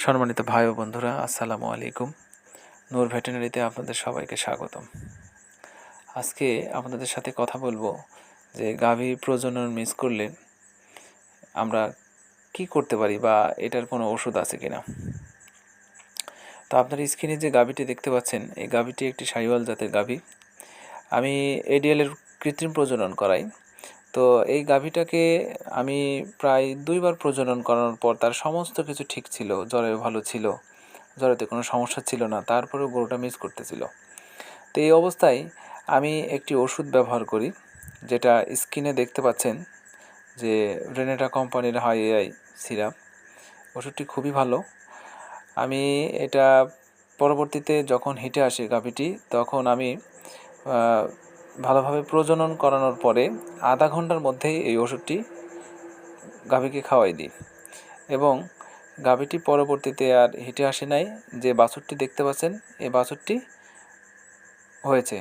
সম্মানিত ভাই ও বন্ধুরা, আসসালামু আলাইকুম। নূর ভেটেরিনারিতে আপনাদের সবাইকে স্বাগতম। আজকে আপনাদের সাথে কথা বলবো যে গাভী প্রজনন মিস করলে আমরা কি করতে পারি বা এটার কোনো ওষুধ আছে কিনা। তো আপনার স্ক্রিনে যে গাভীটি দেখতে পাচ্ছেন, এই গাভীটি একটি শাহিওয়াল জাতের গাভী। আমি এডিএলের কৃত্রিম প্রজনন করাই। তো এই গাভীটাকে আমি প্রায় 2বার প্রজনন করানোর পর তার সমস্ত কিছু ঠিক ছিল, জ্বরে ভালো ছিল, জ্বরেতে কোনো সমস্যা ছিল না, তারপরেও গরুটা মিস করতেছিল। তো এই অবস্থায় আমি একটি ওষুধ ব্যবহার করি, যেটা স্ক্রিনে দেখতে পাচ্ছেন, যে রেনেটা কোম্পানির হাই এআই সিরাপ। ওষুধটি খুবই ভালো। আমি এটা পরবর্তীতে যখন হিটে আসে গাভীটি, তখন আমি ভালোভাবে প্রজনন করানোর পরে আধা ঘন্টার মধ্যেই এই ওষুধটি গাভীকে খাওয়াই দিই এবং গাভীটি পরবর্তীতে আর হিটে আসে নাই। যে বাছুরটি দেখতে পাচ্ছেন, এই বাছুরটি হয়েছে।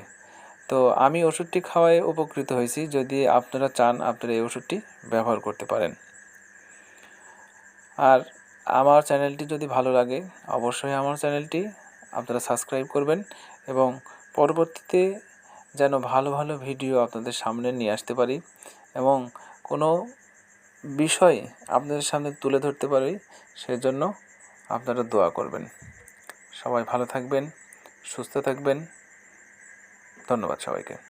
তো আমি ওষুধটি খাওয়ায় উপকৃত হয়েছি। যদি আপনারা চান, আপনারা এই ওষুধটি ব্যবহার করতে পারেন। আর আমার চ্যানেলটি যদি ভালো লাগে, অবশ্যই আমার চ্যানেলটি আপনারা সাবস্ক্রাইব করবেন এবং পরবর্তীতে যেন ভালো ভালো ভিডিও আপনাদের সামনে নিয়ে আসতে পারি এবং কোনো বিষয় আপনাদের সামনে তুলে ধরতে পারি, সেজন্য আপনারা দোয়া করবেন। সবাই ভালো থাকবেন, সুস্থ থাকবেন। ধন্যবাদ সবাইকে।